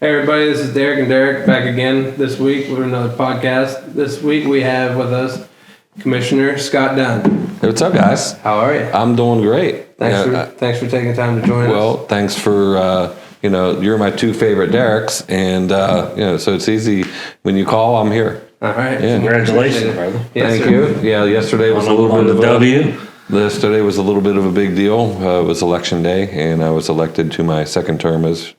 Hey everybody, this is Derek and Derek back again this week with another podcast. This week we have with us Commissioner Scott Dunn. Hey, what's up, guys? How are you? I'm doing great. Thanks for taking time to join us. Well, thanks for you're my two favorite Dereks, and so it's easy when you call. I'm here. All right. Yeah. Congratulations, brother. Yes, Thank sir. you. Yeah, yesterday was a little bit of Yesterday was a little bit of a big deal. It was election day, and I was elected to my second term as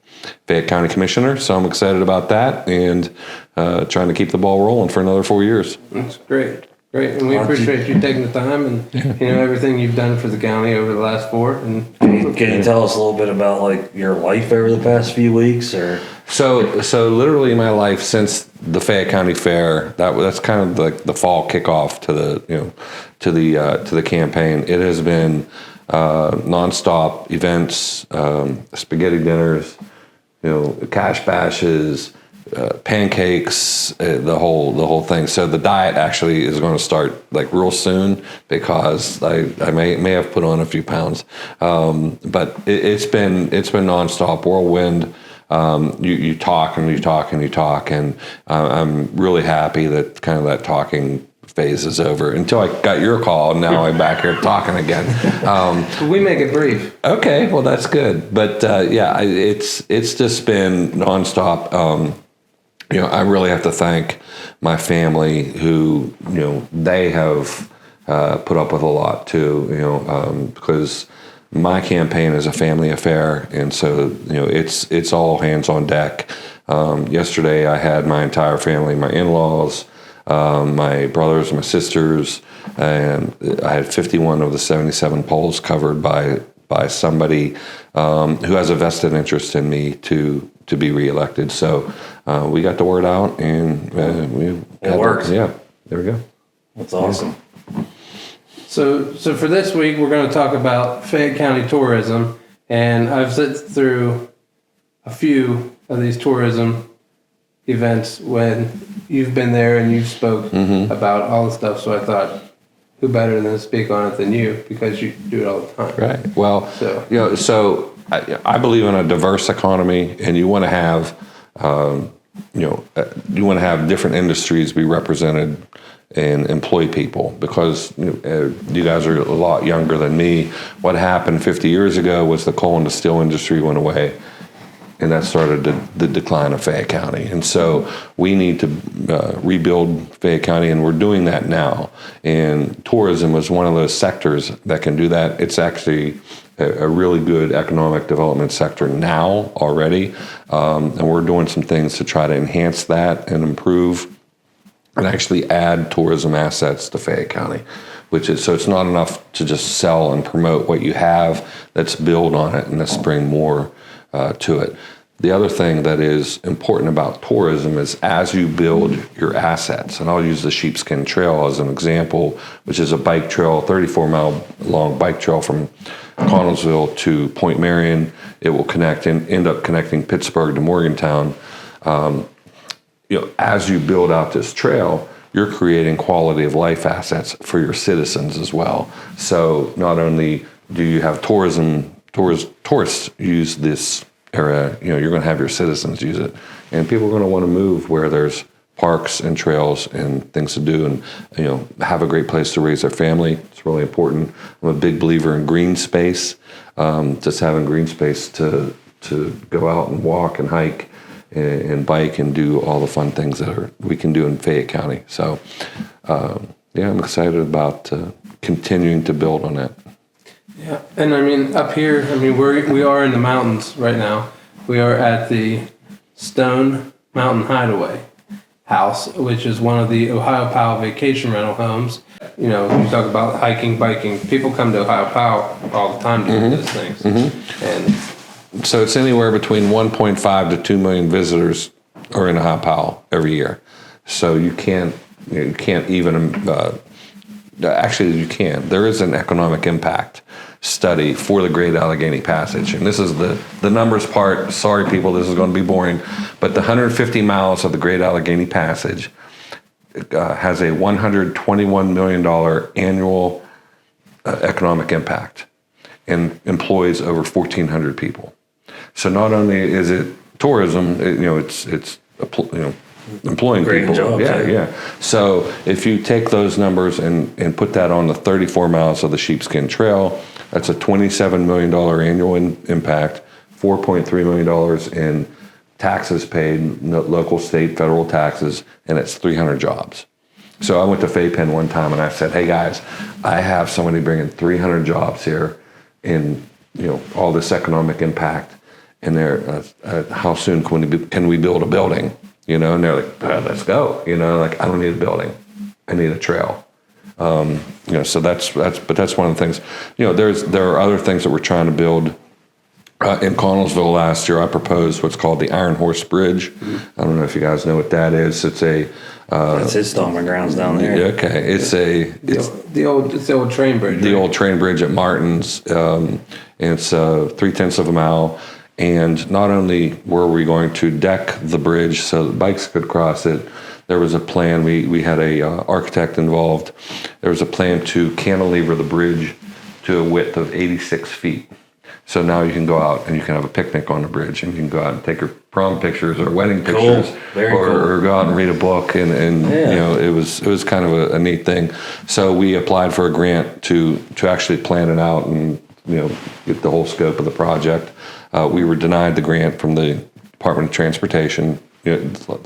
Fayette County Commissioner. So I'm excited about that, and trying to keep the ball rolling for another 4 years. That's great. Great. And we appreciate you taking the time and everything you've done for the county over the last 4. And Can you tell us a little bit about like your life over the past few weeks, or? So literally my life since the Fayette County Fair, that's kind of like the fall kickoff to the campaign. It has been nonstop events, spaghetti dinners, cash bashes, pancakes, the whole thing. So the diet actually is going to start like real soon because I may have put on a few pounds, but it's been nonstop whirlwind. You talk and you talk and you talk, and I'm really happy that kind of that talking phase is over until I got your call. Now I'm back here talking again. we make it brief. Okay, well that's good. But it's just been nonstop. I really have to thank my family who they have put up with a lot too. Because my campaign is a family affair, and so it's all hands on deck. Yesterday, I had my entire family, my in-laws, my brothers, my sisters, and I had 51 of the 77 polls covered by somebody who has a vested interest in me to be reelected. So we got the word out, and it worked. Yeah, there we go. That's awesome. So for this week, we're going to talk about Fayette County tourism, and I've sit through a few of these tourism events when you've been there and you've spoke about all the stuff. So I thought, who better than to speak on it than you, because you do it all the time. Right. Well, so I believe in a diverse economy, and you want to have different industries be represented and employ people, because you guys are a lot younger than me. What happened 50 years ago was the coal and the steel industry went away, and that started the decline of Fayette County. And so we need to rebuild Fayette County, and we're doing that now. And tourism is one of those sectors that can do that. It's actually a really good economic development sector now already, and we're doing some things to try to enhance that and improve and actually add tourism assets to Fayette County, so it's not enough to just sell and promote what you have. Let's build on it and let's bring more to it. The other thing that is important about tourism is as you build your assets, and I'll use the Sheepskin Trail as an example, which is a bike trail, 34-mile long bike trail from Connellsville to Point Marion. It will connect and end up connecting Pittsburgh to Morgantown. As you build out this trail, you're creating quality of life assets for your citizens as well. So not only do you have tourists use this area, you're going to have your citizens use it, and people are going to want to move where there's parks and trails and things to do, and have a great place to raise their family. It's really important. I'm a big believer in green space, just having green space to go out and walk and hike and bike and do all the fun things that we can do in Fayette County. So I'm excited about continuing to build on that. Yeah, and up here, we are in the mountains right now. We are at the Stone Mountain Hideaway house, which is one of the Ohio Powell vacation rental homes. You talk about hiking, biking. People come to Ohio Powell all the time to do those things. And so it's anywhere between 1.5 to 2 million visitors are in Ohio Powell every year. So you can't even. Actually, you can. There is an economic impact study for the Great Allegheny Passage, and this is the numbers part. Sorry, people, this is going to be boring, but the 150 miles of the Great Allegheny Passage has a $121 million annual economic impact and employs over 1,400 people. So not only is it tourism, it's employing Great people. jobs, Yeah. So if you take those numbers and put that on the 34 miles of the Sheepskin Trail, that's a $27 million annual impact, $4.3 million in taxes paid, local, state, federal taxes, and it's 300 jobs. So I went to FAPEN one time and I said, hey guys, I have somebody bringing 300 jobs here in, all this economic impact. And they're, how soon can we build a building? And they're like, let's go. I don't need a building. I need a trail. So that's one of the things, there are other things that we're trying to build. In Connellsville last year, I proposed what's called the Iron Horse Bridge. I don't know if you guys know what that is. It's that's his stomping grounds down there. Okay, it's the old train bridge. The old train bridge at Martin's. And it's 0.3 of a mile. And not only were we going to deck the bridge so that bikes could cross it, there was a plan. We had a architect involved. There was a plan to cantilever the bridge to a width of 86 feet. So now you can go out and you can have a picnic on the bridge, and you can go out and take your prom pictures or wedding pictures, or go out and read a book, and it was kind of a neat thing. So we applied for a grant to actually plan it out and get the whole scope of the project. We were denied the grant from the Department of Transportation. A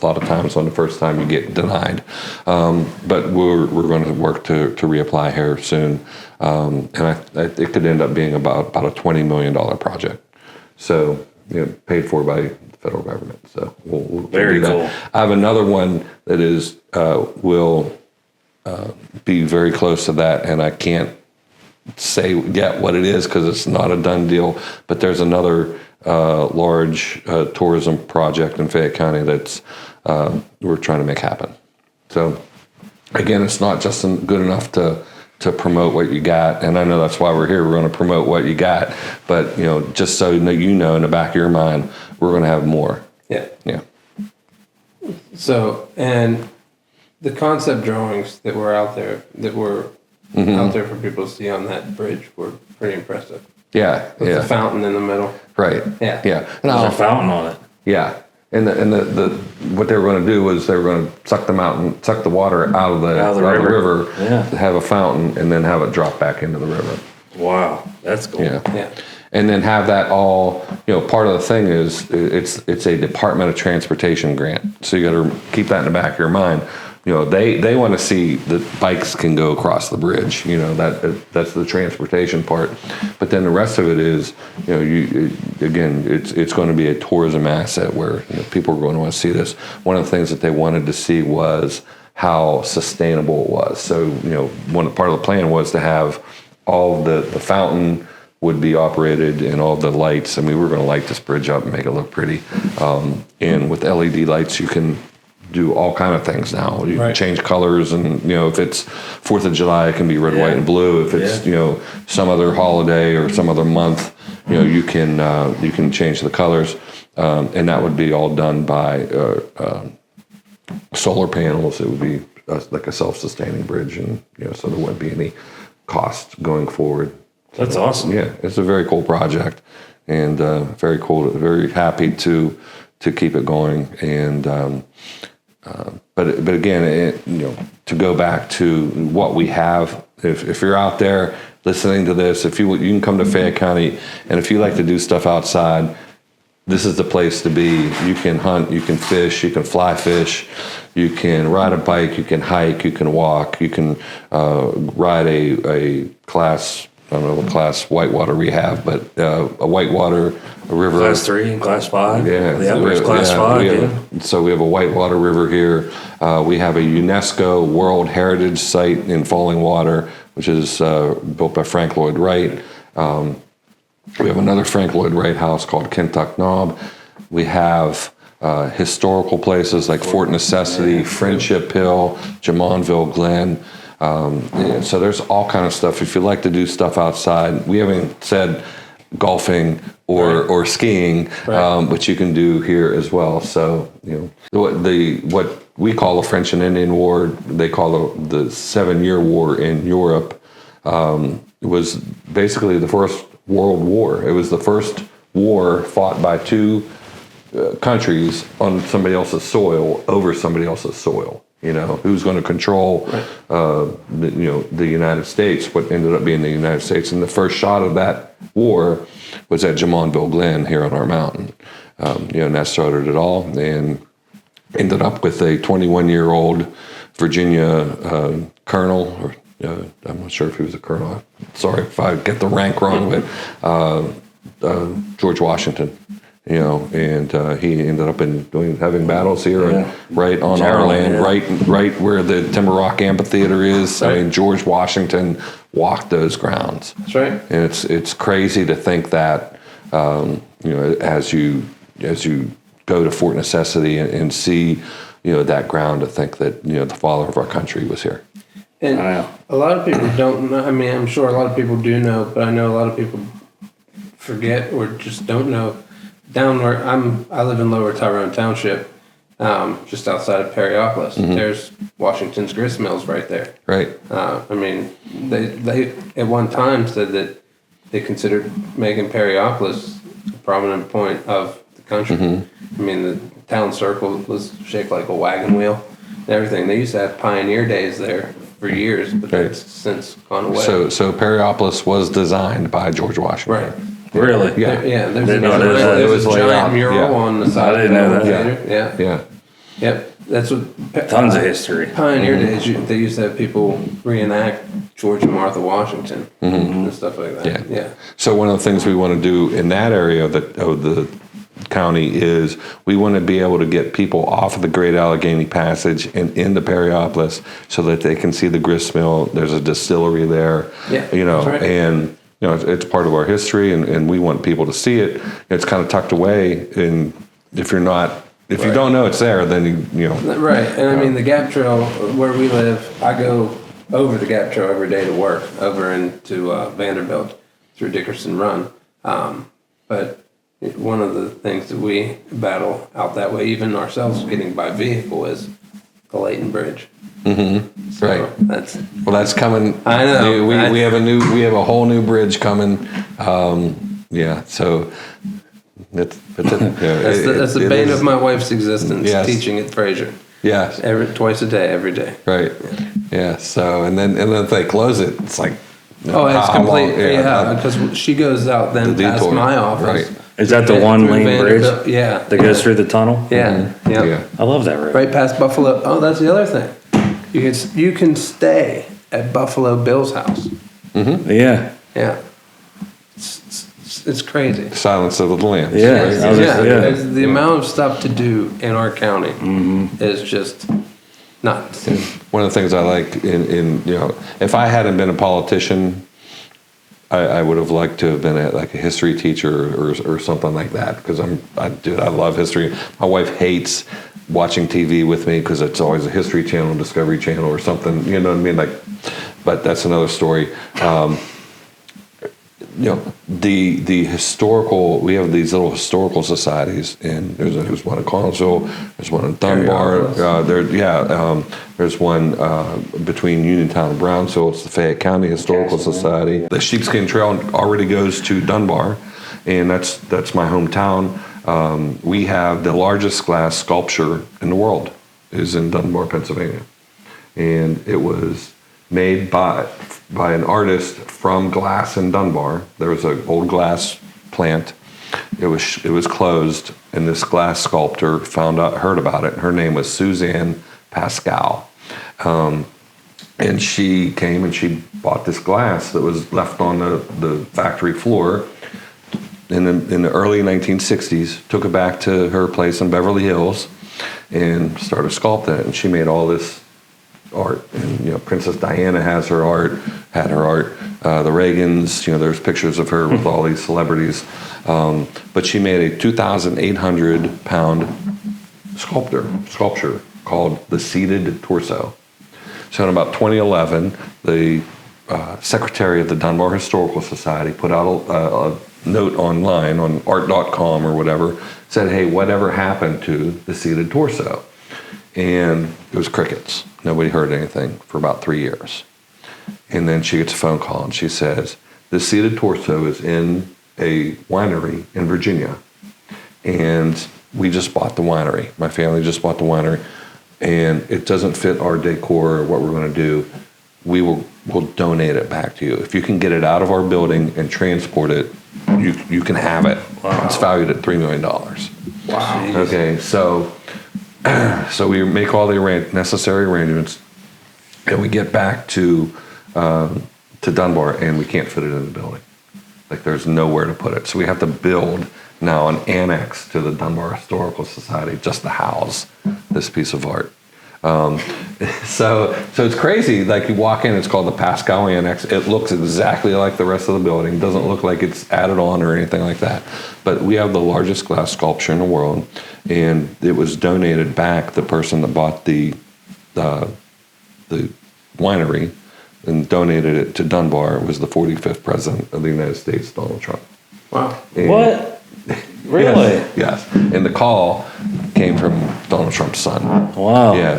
lot of times on the first time you get denied, but we're going to work to reapply here soon, and it could end up being about a $20 million project, so paid for by the federal government. So we'll very do that. cool. I have another one that is will be very close to that, and I can't say yet what it is because it's not a done deal. But there's another large tourism project in Fayette County that's we're trying to make happen. So again, it's not just good enough to promote what you got, and I know that's why we're here. We're going to promote what you got, but just so in the back of your mind, we're going to have more. Yeah. So, and the concept drawings that were out there out there for people to see on that bridge were pretty impressive. Yeah, With the fountain in the middle. Right. Yeah. There's a fountain on it. Yeah. And the what they were going to do was they were going to suck the water out of the river, to have a fountain, and then have it drop back into the river. Wow, that's cool. Yeah. And then have that all, part of the thing is it's a Department of Transportation grant. So you got to keep that in the back of your mind. They want to see that bikes can go across the bridge. That's the transportation part. But then the rest of it is, it's going to be a tourism asset where people are going to want to see this. One of the things that they wanted to see was how sustainable it was. So part of the plan was to have all the fountain would be operated and all the lights. I mean, we were going to light this bridge up and make it look pretty. And with LED lights, you can do all kind of things now. You can change colors, and if it's 4th of July, it can be red, white, and blue. If it's some other holiday or some other month, you can change the colors, and that would be all done by solar panels. It would be like a self-sustaining bridge, and so there wouldn't be any cost going forward. That's awesome. Yeah, it's a very cool project, and very cool. Very happy to keep it going, and. But again, to go back to what we have, if you're out there listening to this, you can come to Fayette County, and if you like to do stuff outside, this is the place to be. You can hunt, you can fish, you can fly fish, you can ride a bike, you can hike, you can walk, you can ride a class. I don't know what class whitewater we have, but a whitewater river. Class 3 and Class 5. Yeah. There's Class 5. So we have a whitewater river here. We have a UNESCO World Heritage Site in Falling Water, which is built by Frank Lloyd Wright. We have another Frank Lloyd Wright house called Kentuck Knob. We have historical places like Fort Necessity, Friendship Hill, Jamonville Glen. So there's all kind of stuff. If you like to do stuff outside, we haven't said golfing or skiing, but you can do here as well. So what we call the French and Indian War, they call the 7-Year War in Europe. It was basically the First World War. It was the first war fought by two countries on somebody else's soil over somebody else's soil. You know, who's going to control, the United States, what ended up being the United States. And the first shot of that war was at Jamonville Glen here on our mountain. And that started it all, and ended up with a 21-year-old Virginia colonel, or I'm not sure if he was a colonel. Sorry if I get the rank wrong, but George Washington. And he ended up having battles here, and right on our land, right where the Timber Rock Amphitheater is. Right. I mean, George Washington walked those grounds. That's right. And it's crazy to think that, as you go to Fort Necessity and see, that ground, to think that, the father of our country was here. And a lot of people don't know. I mean, I'm sure a lot of people do know, but I know a lot of people forget or just don't know. Down where I live in Lower Tyrone Township, just outside of Perryopolis. Mm-hmm. There's Washington's grist mills right there. Right. I mean, they at one time said that they considered making Perryopolis a prominent point of the country. Mm-hmm. I mean, the town circle was shaped like a wagon wheel and everything. They used to have pioneer days there for years, but that's since gone away. So Perryopolis was designed by George Washington. Right. Really? Yeah. There's a giant mural on the side. I didn't know that. Yeah. Yep. That's what. Tons of history. Pioneer days. They used to have people reenact George and Martha Washington and stuff like that. Yeah. So one of the things we want to do in that area of the county is we want to be able to get people off of the Great Allegheny Passage and into Perryopolis so that they can see the grist mill. There's a distillery there. Yeah. That's right. And it's part of our history, and we want people to see it. It's kind of tucked away, and if you don't know it's there, then you know. Right, and I mean the Gap Trail where we live, I go over the Gap Trail every day to work, over into Vanderbilt through Dickerson Run. But one of the things that we battle out that way, even ourselves getting by vehicle, is the Layton Bridge. Mm-hmm. So right. That's coming. I know. We have a whole new bridge coming. So that's the bane of my wife's existence. Yes. Teaching at Fraser. Yes. Twice a day, every day. Right. Yeah. So and then if they close it, it's like. It's complete. Because she goes out then past my office. Right. Is that the one-lane bridge? Yeah. That goes through the tunnel? Yeah. Mm-hmm. Yeah. I love that road. Right past Buffalo. Oh, that's the other thing. You can stay at Buffalo Bill's house. Mm-hmm. Yeah. Yeah. It's crazy. Silence of the Lambs. Yeah. Right? The amount of stuff to do in our county is just nuts. One of the things I like in if I hadn't been a politician, I would have liked to have been a history teacher or something like that, because I love history. My wife hates watching TV with me because it's always a History Channel, Discovery Channel, or something. You know what I mean? But that's another story. The historical. We have these little historical societies, and there's one in Collinsville. There's one in Dunbar. There's one between Uniontown and Brownsville. It's the Fayette County Historical Society. The Sheepskin Trail already goes to Dunbar, and that's my hometown. We have the largest glass sculpture in the world is in Dunbar, Pennsylvania, and it was made by an artist from glass in Dunbar. There was an old glass plant. It was closed, and this glass sculptor heard about it. Her name was Suzanne Pascal, and she came and she bought this glass that was left on the factory floor in the early 1960s. Took it back to her place in Beverly Hills and started sculpting it. And she made all this art, and Princess Diana had her art. The Reagans, there's pictures of her with all these celebrities. But she made a 2,800 pound sculpture called the Seated Torso. So in about 2011, the secretary of the Dunbar Historical Society put out a note online on art.com or whatever, said, hey, whatever happened to the Seated Torso? And it was crickets. Nobody heard anything for about 3 years. And then she gets a phone call, and she says, the Seated Torso is in a winery in Virginia, and we just bought the winery. My family just bought the winery, and it doesn't fit our decor or what we're going to do. We'll donate it back to you. If you can get it out of our building and transport it, you can have it. Wow. It's valued at $3 million. Wow. Okay, so we make all the necessary arrangements, and we get back to Dunbar, and we can't fit it in the building. Like, there's nowhere to put it. So we have to build now an annex to the Dunbar Historical Society just to house this piece of art. So it's crazy. Like, you walk in, it's called the Pascal Annex. It looks exactly like the rest of the building. It doesn't look like it's added on or anything like that. But we have the largest glass sculpture in the world, and it was donated back. The person that bought the winery and donated it to Dunbar was the 45th president of the United States, Donald Trump. Wow. And what? Really? Yes. And the call came from Donald Trump's son. Wow. Yeah.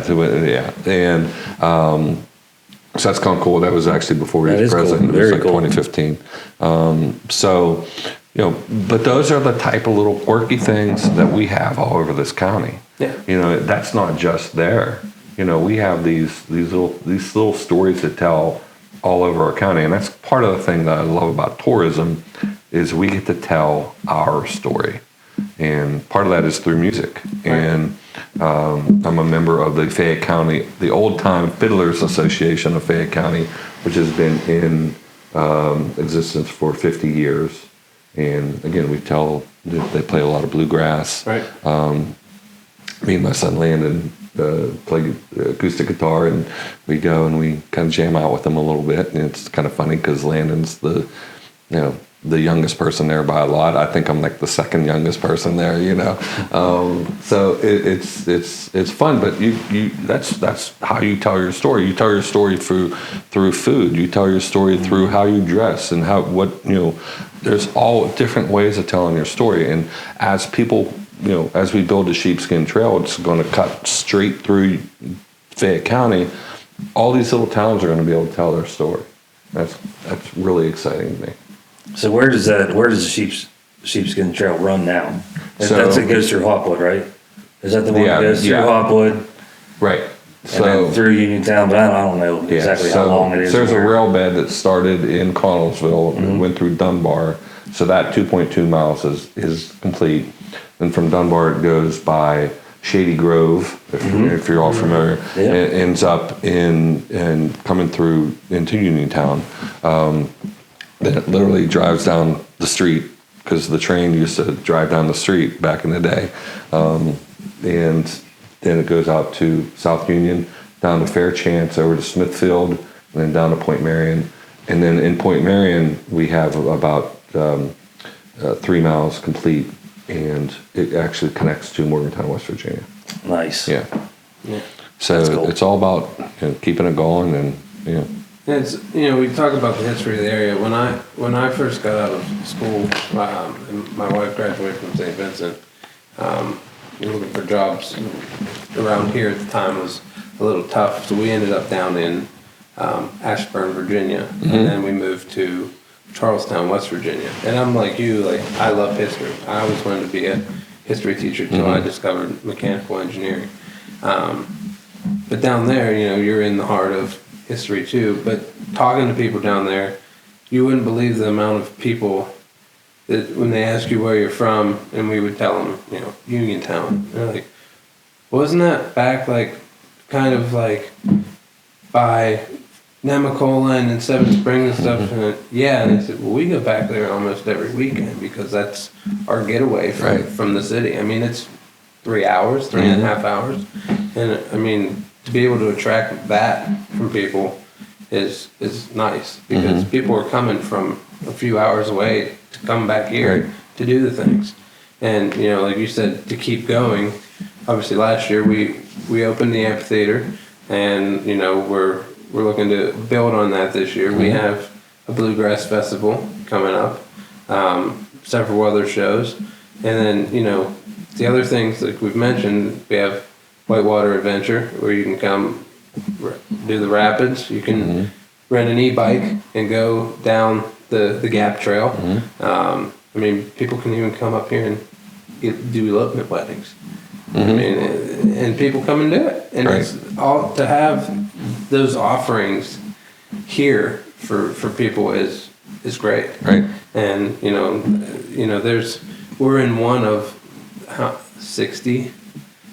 And so that's kind of cool. That was actually before he was president. Cool. Very It was like 2015. So, but those are the type of little quirky things that we have all over this county. Yeah. That's not just there. We have these little stories to tell all over our county, and that's part of the thing that I love about tourism is we get to tell our story, and part of that is through music. Right. And I'm a member of the Fayette County, the Old Time Fiddlers Association of Fayette County, which has been in existence for 50 years. And again, they play a lot of bluegrass. Right. Me and my son Landon play acoustic guitar, and we go and we kind of jam out with them a little bit. And it's kind of funny because Landon's the youngest person there by a lot. I think I'm like the second youngest person there, So it's fun, but that's how you tell your story. You tell your story through food. You tell your story through how you dress and there's all different ways of telling your story. And as people, as we build the Sheepskin Trail, it's going to cut straight through Fayette County. All these little towns are going to be able to tell their story. That's really exciting to me. So where does the Sheepskin Trail run now? It goes through Hawkwood, right? Is that the one that goes through Hawkwood? Right. And then through Uniontown, but I don't know exactly how long it is. There's a rail bed that started in Connellsville and went through Dunbar. So that 2.2 miles is complete. And from Dunbar it goes by Shady Grove, if you're all familiar. Yeah. It ends up and coming through into Uniontown. Then it literally drives down the street because the train used to drive down the street back in the day. And then it goes out to South Union, down to Fairchance, over to Smithfield, and then down to Point Marion. And then in Point Marion, we have about 3 miles complete, and it actually connects to Morgantown, West Virginia. Nice. Yeah. So cool. It's all about keeping it going, and It's we talk about the history of the area. When I first got out of school, and my wife graduated from St. Vincent. Looking for jobs around here at the time was a little tough, so we ended up down in Ashburn, Virginia, and then we moved to Charlestown, West Virginia. And I'm like you, I love history. I always wanted to be a history teacher until I discovered mechanical engineering. But down there, you're in the heart of history too. But talking to people down there, you wouldn't believe the amount of people that when they ask you where you're from, and we would tell them, Uniontown. They're like, wasn't that back kind of by Nemacolin and Seven Springs and stuff? And and they said, well, we go back there almost every weekend because that's our getaway from the city. I mean, it's 3 hours, 3.5 hours. And I mean, to be able to attract that from people is nice because people are coming from a few hours away to come back here to do the things. And, like you said, to keep going. Obviously last year we opened the amphitheater, and, we're looking to build on that this year. We have a bluegrass festival coming up, several other shows. And then, the other things like we've mentioned, we have Whitewater Adventure where you can come do the rapids. You can rent an e-bike and go down the Gap Trail. I mean, people can even come up here and do elopement weddings. I mean, and people come and do it, and it's all to have those offerings here for people is great. Right. And we're in one of 60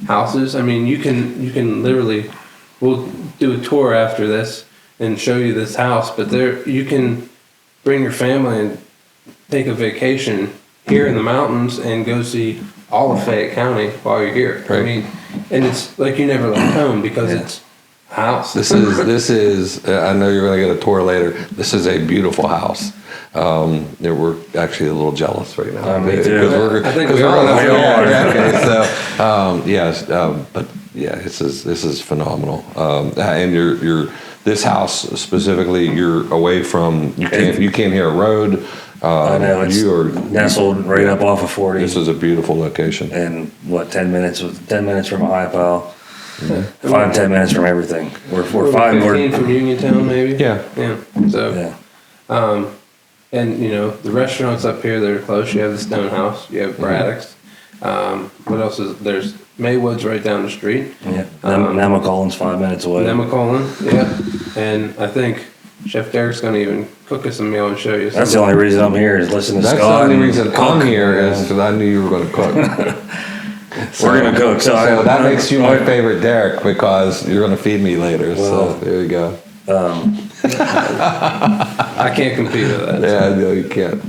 houses. I mean, you can literally, we'll do a tour after this and show you this house, but you can bring your family and take a vacation here in the mountains and go see all of Fayette County while you're here. Right. I mean, and it's like you never left home because it's a house. This is. I know you're going to get a tour later. This is a beautiful house. We're actually a little jealous right now. Me too. I think we all are. Okay, so yes, but yeah, this is phenomenal. And this house specifically, you're away from you can't hear a road. I know it's nestled right up off of 40. This is a beautiful location. And 10 minutes from a high pile. 5-10 minutes from everything. We're 15 from Uniontown, maybe. Yeah. So, and the restaurants up here that are close. You have the Stone House. You have Braddock's. What else is there's Maywood's right down the street. Yeah. Nemacolin's 5 minutes away. Nemacolin, yeah. And I think Chef Derek's going to even cook us a meal and show you. That's the only reason I'm here is listening to Scott. That's the only reason I'm here is because I knew you were going to cook. We're going to cook. So that makes you my favorite Derek because you're going to feed me later. Well, so there you go. I can't compete with that. Yeah, no, you can't.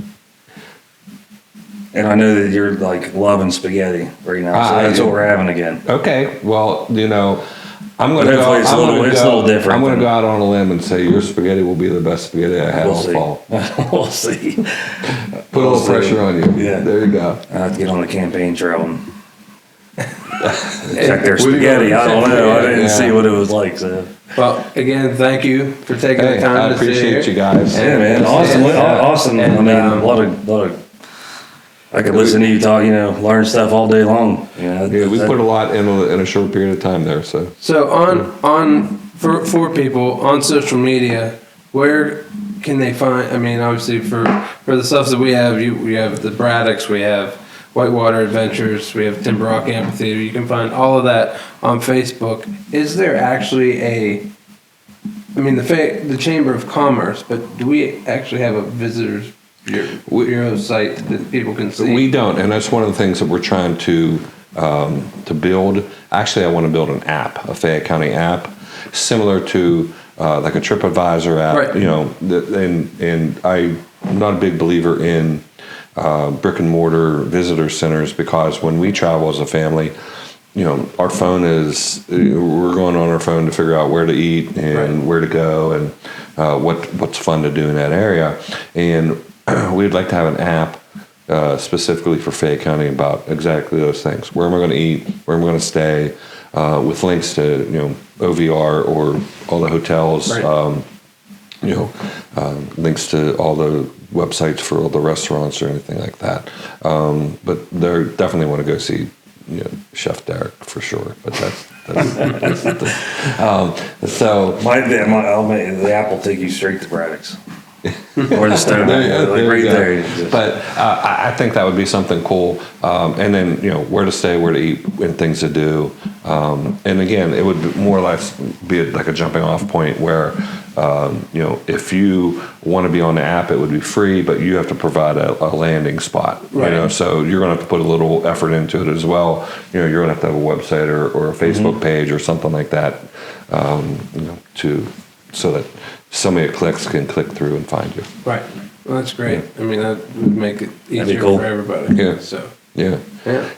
And I know that you're like loving spaghetti right now, so that's what we're having again. Okay, well, I'm going to go. It's a little different. I'm going to go out on a limb and say your spaghetti will be the best spaghetti I had all fall. We'll see. Put a little pressure on you. Yeah, there you go. I have to get on the campaign trail and check their spaghetti. I don't know. I didn't see what it was like. So. Well, again, thank you for taking the time. I appreciate you guys. Yeah, man, awesome. And, I mean, a lot of. I could listen to you talk, learn stuff all day long. We put a lot in a short period of time there. So for people on social media, where can they find? I mean, obviously for the stuff that we have, we have the Braddock's, we have Whitewater Adventures, we have Timber Rock Amphitheater. You can find all of that on Facebook. Is there actually the Chamber of Commerce, but do we actually have a visitors bureau site that people can see? We don't, and that's one of the things that we're trying to build. Actually, I want to build an app, a Fayette County app, similar to like a TripAdvisor app. Right. And I'm not a big believer in brick and mortar visitor centers because when we travel as a family, our phone we're going on our phone to figure out where to eat and where to go and what's fun to do in that area. And we'd like to have an app specifically for Fayette County about exactly those things. Where am I going to eat? Where am I going to stay? With links to OVR or all the hotels. Right. Links to all the websites for all the restaurants or anything like that. But they definitely want to go see Chef Derek for sure. But that's so. The app will take you straight to Braddock's. Or the Stone, there. But I think that would be something cool. And then where to stay, where to eat, and things to do. And again, it would more or less be like a jumping off point where if you want to be on the app, it would be free, but you have to provide a landing spot. Right. So you're going to have to put a little effort into it as well. You're going to have a website or a Facebook page or something like that. So that somebody that clicks can click through and find you. Right. Well, that's great. Yeah. I mean, that would make it easier for everybody. Yeah. So. Yeah.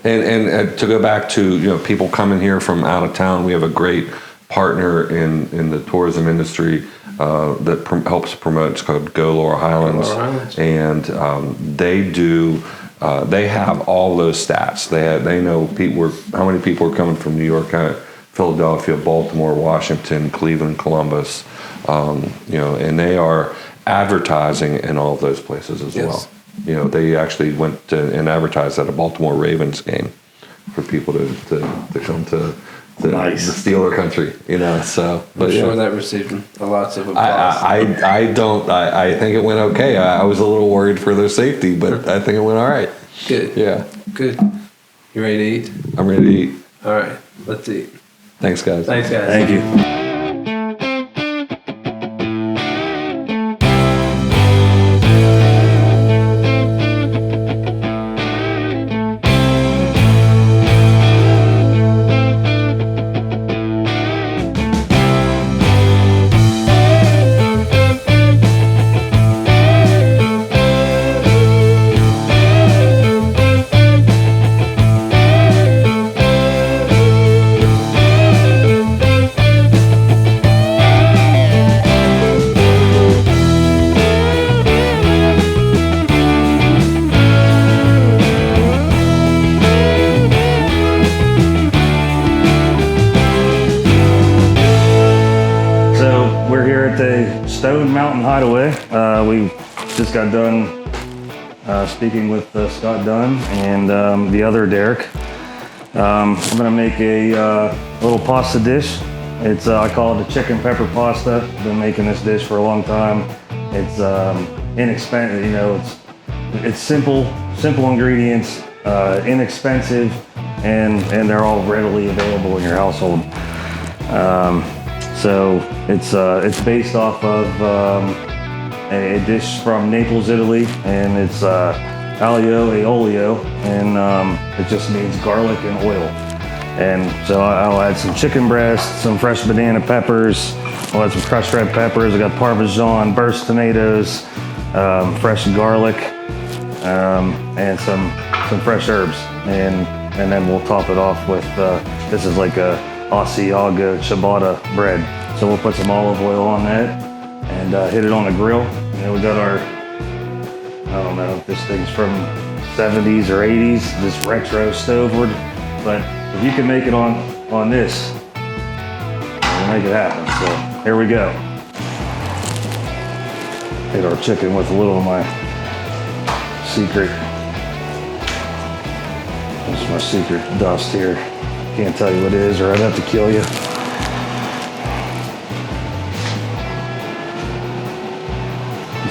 And to go back to people coming here from out of town, we have a great partner in the tourism industry that helps promote. It's called Go Laurel Highlands, and they do. They have all those stats. They know how many people are coming from New York, Philadelphia, Baltimore, Washington, Cleveland, Columbus. And they are advertising in all of those places as well. They actually went and advertised at a Baltimore Ravens game for people to come to the Steeler country. So I'm sure that received a lots of applause. I think it went okay. I was a little worried for their safety, but I think it went all right. Good. Yeah. Good. You ready to eat? I'm ready to eat. All right, let's eat. Thanks, guys. Thanks, guys. Thank you. We're here at the Stone Mountain Hideaway. We just got done speaking with Scott Dunn and the other Derek. I'm gonna make a little pasta dish. It's I call it the chicken pepper pasta. Been making this dish for a long time. It's inexpensive. You know, it's simple ingredients, inexpensive, and they're all readily available in your household. So it's based off of a dish from Naples, Italy, and it's aglio e olio, and it just means garlic and oil. And so I'll add some chicken breast, some fresh banana peppers, I'll add some crushed red peppers, I got Parmesan, burst tomatoes, fresh garlic, and some fresh herbs. And then we'll top it off with, this is like a Asiago ciabatta bread. So we'll put some olive oil on that and hit it on the grill. And we got our, I don't know if this thing's from 70s or 80s, this retro stove wood. But if you can make it on this, we'll make it happen. So here we go. Hit our chicken with a little of my secret. This is my secret dust here. Can't tell you what it is or I'd have to kill you.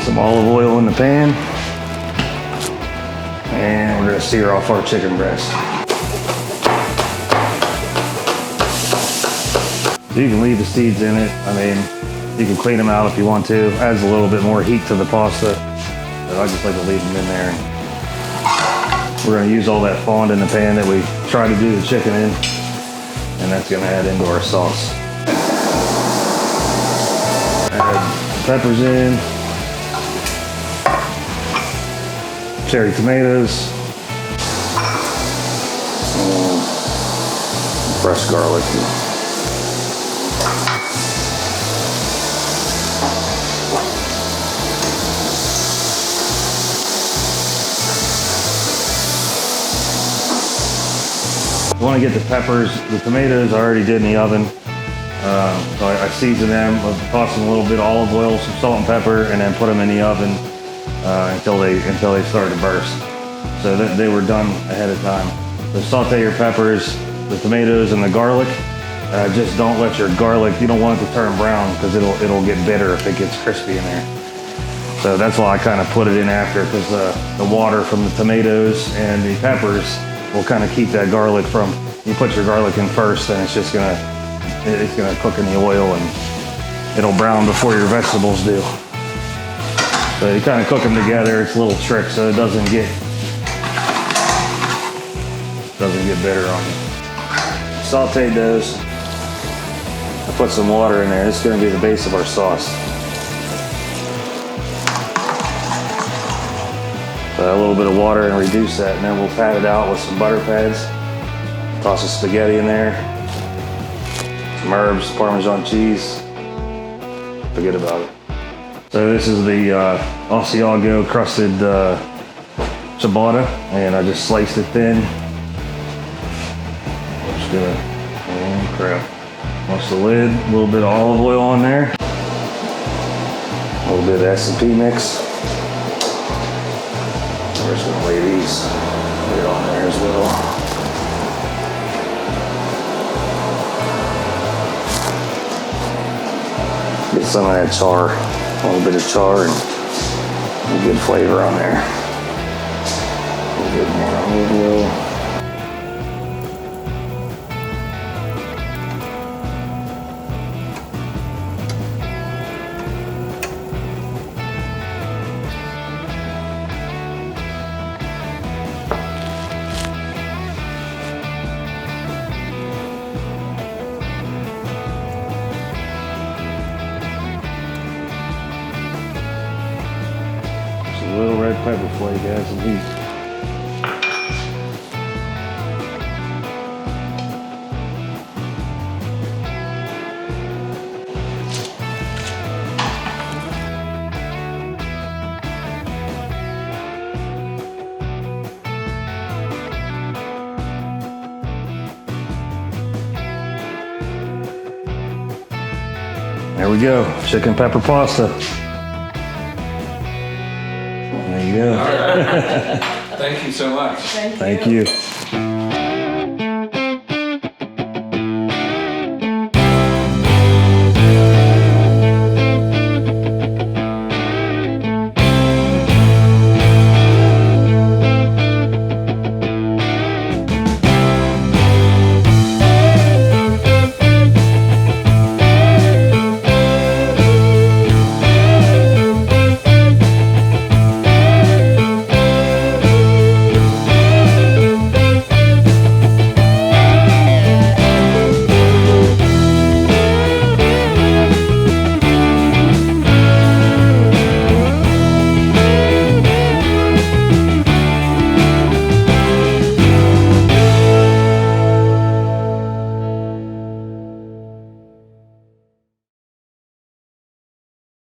Some olive oil in the pan. And we're gonna sear off our chicken breast. You can leave the seeds in it. I mean, you can clean them out if you want to. Adds a little bit more heat to the pasta. But I just like to leave them in there. We're gonna use all that fond in the pan that we try to do the chicken in. And that's gonna add into our sauce. Add peppers in. Cherry tomatoes. And fresh garlic. You want to get the peppers, the tomatoes I already did in the oven. So I season them, toss them a little bit of olive oil, some salt and pepper, and then put them in the oven until they start to burst. So that they were done ahead of time. So saute your peppers, the tomatoes, and the garlic. Just don't let your garlic, you don't want it to turn brown because it'll get bitter if it gets crispy in there. So that's why I kind of put it in after, because the water from the tomatoes and the peppers will kind of keep that garlic from, you put your garlic in first, and it's gonna cook in the oil and it'll brown before your vegetables do. So you kind of cook them together. It's a little trick so it doesn't get bitter on you. Sauteed those. I put some water in there. This is gonna be the base of our sauce. A little bit of water and reduce that, and then we'll pat it out with some butter pads. Toss the spaghetti in there. Some herbs, Parmesan cheese. Forget about it. So this is the Asiago crusted ciabatta, and I just sliced it thin. Just gonna, oh crap. Watch the lid, a little bit of olive oil on there. A little bit of S&P mix. We're just gonna lay these right on there as well. Get some of that char, a little bit of char and a good flavor on there. A little bit more olive oil. red pepper flake adds some heat. There we go, chicken pepper pasta. There you go. Thank you so much. Thank you.